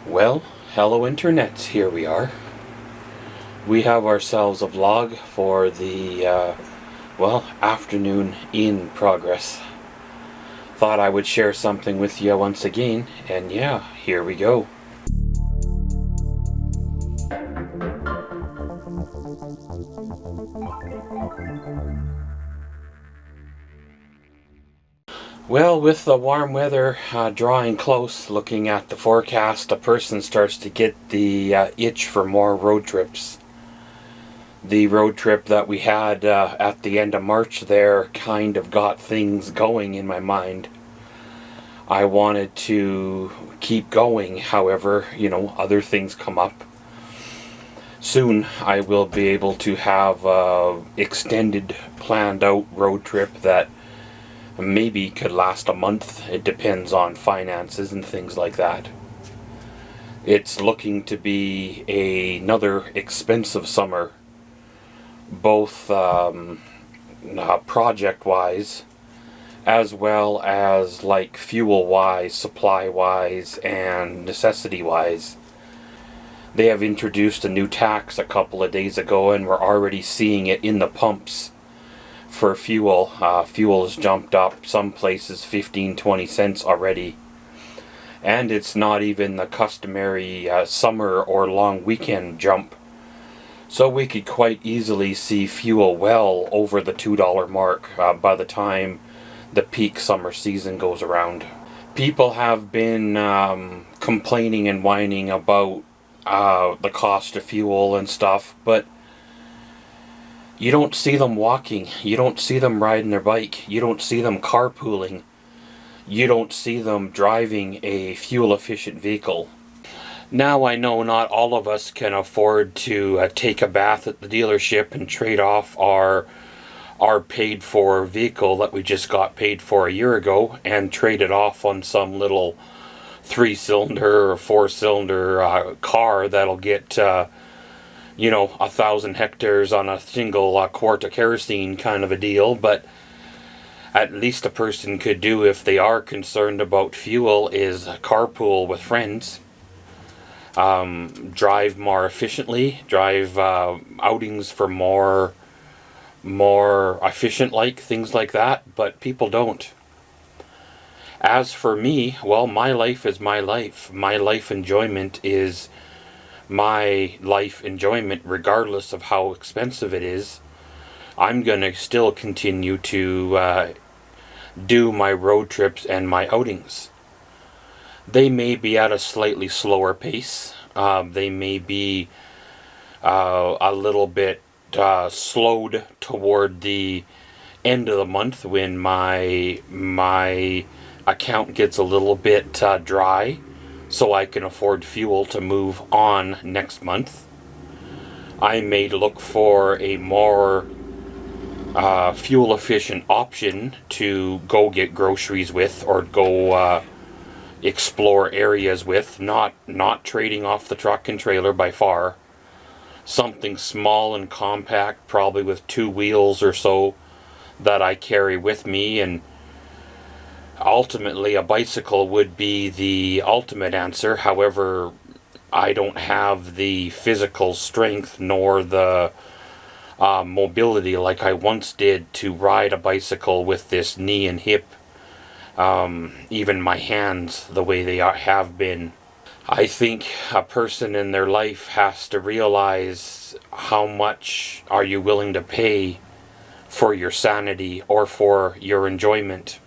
Well, hello internet, here we are. We have ourselves a vlog for the, afternoon in progress. Thought I would share something with you once again, and yeah, here we go. Well, with the warm weather drawing close, looking at the forecast, a person starts to get the itch for more road trips. The road trip that we had at the end of March there kind of got things going in my mind. I wanted to keep going, however, other things come up. Soon I will be able to have an extended, planned out road trip that maybe could last a month. It depends on finances and things like that. It's looking to be another expensive summer, both project wise as well as like fuel wise, supply wise, and necessity wise. They have introduced a new tax a couple of days ago, and we're already seeing it in the pumps for fuel. Fuel has jumped up some places 15-20 cents already, and it's not even the customary summer or long weekend jump, so we could quite easily see fuel well over the $2 mark by the time the peak summer season goes around. People have been complaining and whining about the cost of fuel and stuff, but you don't see them walking, you don't see them riding their bike, you don't see them carpooling, you don't see them driving a fuel efficient vehicle. Now I know not all of us can afford to take a bath at the dealership and trade off our paid for vehicle that we just got paid for a year ago and trade it off on some little 3-cylinder or 4-cylinder car that'll get 1,000 hectares on a single quart of kerosene kind of a deal. But at least a person could do, if they are concerned about fuel, is carpool with friends, drive more efficiently, drive outings for more efficient, like things like that. But people don't. As for me, well, my life is my life. My life enjoyment is my life enjoyment regardless of how expensive it is. I'm gonna still continue to do my road trips and my outings. They may be at a slightly slower pace. They may be a little bit slowed toward the end of the month when my account gets a little bit dry, so I can afford fuel to move on next month. I may look for a more fuel efficient option to go get groceries with, or go explore areas with, not trading off the truck and trailer by far. Something small and compact, probably with 2 wheels or so, that I carry with me. And ultimately a bicycle would be the ultimate answer. However, I don't have the physical strength nor the mobility like I once did to ride a bicycle with this knee and hip, even my hands the way they have been. I think a person in their life has to realize how much are you willing to pay for your sanity or for your enjoyment.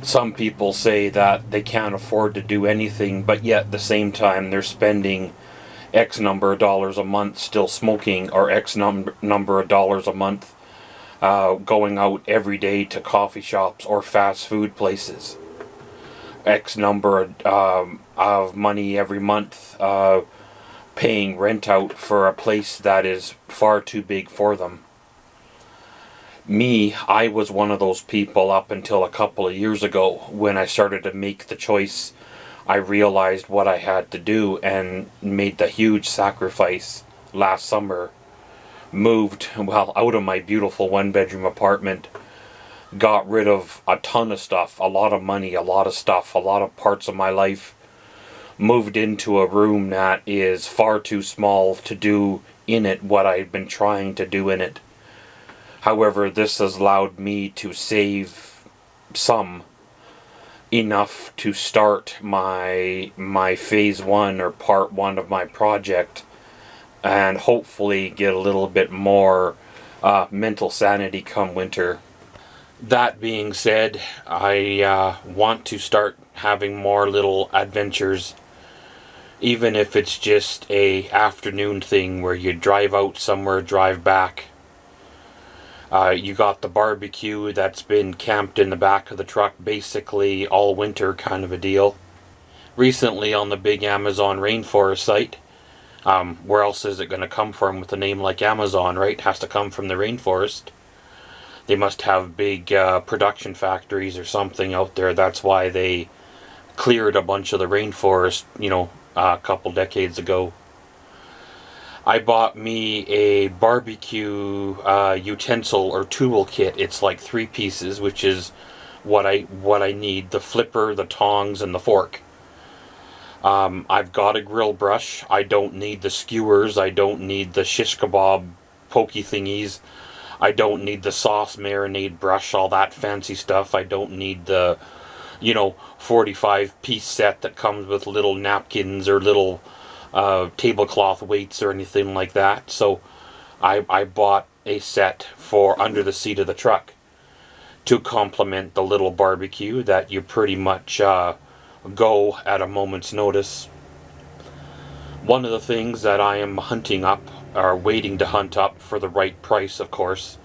Some people say that they can't afford to do anything, but yet at the same time they're spending X number of dollars a month still smoking, or X number of dollars a month going out every day to coffee shops or fast food places. X number of money every month paying rent out for a place that is far too big for them. Me, I was one of those people up until a couple of years ago. When I started to make the choice, I realized what I had to do and made the huge sacrifice last summer. Moved, out of my beautiful 1-bedroom apartment, got rid of a ton of stuff, a lot of money, a lot of stuff, a lot of parts of my life, moved into a room that is far too small to do in it what I've been trying to do in it. However, this has allowed me to save some enough to start my phase 1 or part 1 of my project, and hopefully get a little bit more mental sanity come winter. That being said, I want to start having more little adventures, even if it's just a afternoon thing where you drive out somewhere, drive back. You got the barbecue that's been camped in the back of the truck basically all winter, kind of a deal. Recently on the big Amazon rainforest site, where else is it going to come from with a name like Amazon, right? It has to come from the rainforest. They must have big production factories or something out there. That's why they cleared a bunch of the rainforest, a couple decades ago. I bought me a barbecue utensil or tool kit. It's like 3 pieces, which is what I need: the flipper, the tongs, and the fork. I've got a grill brush. I don't need the skewers. I don't need the shish kebab pokey thingies. I don't need the sauce marinade brush, all that fancy stuff. I don't need the 45-piece set that comes with little napkins or little tablecloth weights or anything like that. So I bought a set for under the seat of the truck to complement the little barbecue that you pretty much go at a moment's notice. One of the things that I am hunting up, or waiting to hunt up for the right price, of course,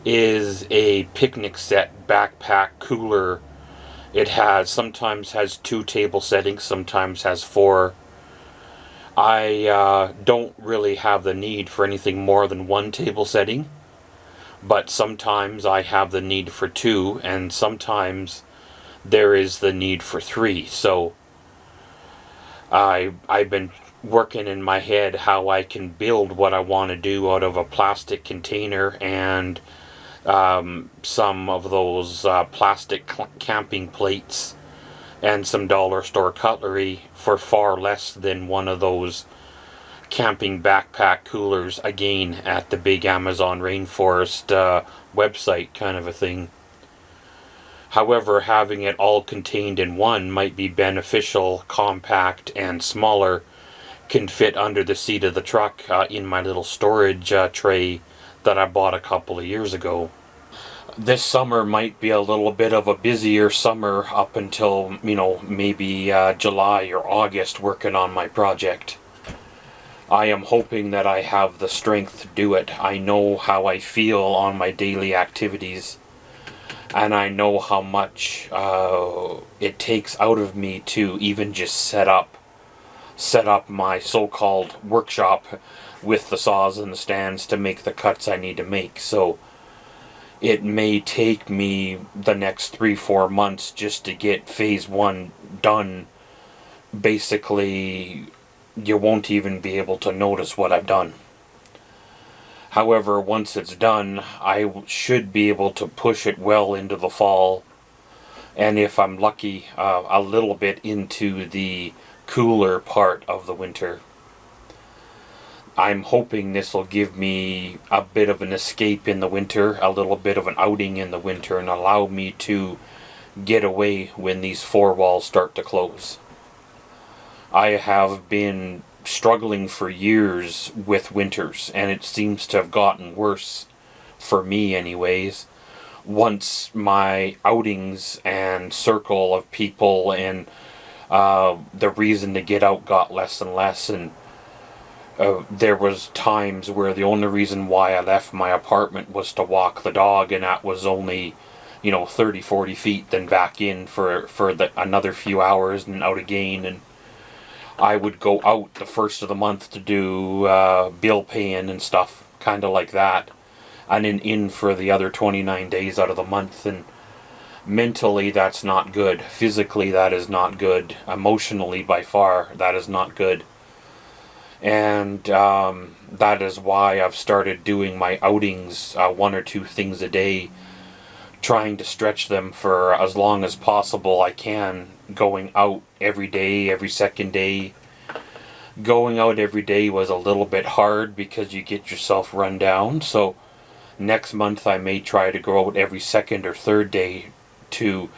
is a picnic set backpack cooler. It sometimes has 2 table settings, sometimes has 4. I don't really have the need for anything more than 1 table setting, but sometimes I have the need for 2, and sometimes there is the need for 3. So I've been working in my head how I can build what I want to do out of a plastic container and some of those plastic camping plates and some dollar store cutlery for far less than one of those camping backpack coolers, again at the big Amazon rainforest website, kind of a thing. However, having it all contained in one might be beneficial, compact and smaller, can fit under the seat of the truck in my little storage tray that I bought a couple of years ago. This summer might be a little bit of a busier summer up until, maybe July or August working on my project. I am hoping that I have the strength to do it. I know how I feel on my daily activities, and I know how much it takes out of me to even just set up my so-called workshop with the saws and the stands to make the cuts I need to make. So it may take me the next 3-4 months just to get phase 1 done. Basically, you won't even be able to notice what I've done. However, once it's done, I should be able to push it well into the fall, and if I'm lucky, a little bit into the cooler part of the winter. I'm hoping this will give me a bit of an escape in the winter, a little bit of an outing in the winter, and allow me to get away when these 4 walls start to close. I have been struggling for years with winters, and it seems to have gotten worse, for me anyways, once my outings and circle of people and the reason to get out got less and less, and there was times where the only reason why I left my apartment was to walk the dog, and that was only 30-40 feet, then back in for another few hours and out again. And I would go out the first of the month to do bill paying and stuff, kind of like that, and then in for the other 29 days out of the month. And mentally, that's not good. Physically, that is not good. Emotionally, by far, that is not good. And that is why I've started doing my outings, 1 or 2 things a day, trying to stretch them for as long as possible I can, going out every day, every second day. Going out every day was a little bit hard because you get yourself run down, so next month I may try to go out every second or third day to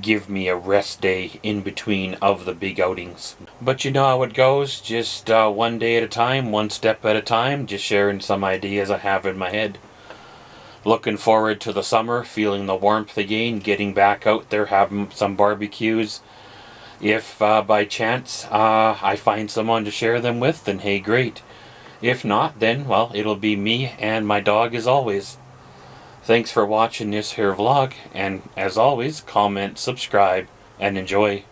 give me a rest day in between of the big outings. But you know how it goes, just one day at a time, one step at a time, just sharing some ideas I have in my head. Looking forward to the summer, feeling the warmth again, getting back out there, having some barbecues. If by chance I find someone to share them with, then hey, great. If not, then, well, it'll be me and my dog as always. Thanks for watching this here vlog, and as always, comment, subscribe, and enjoy.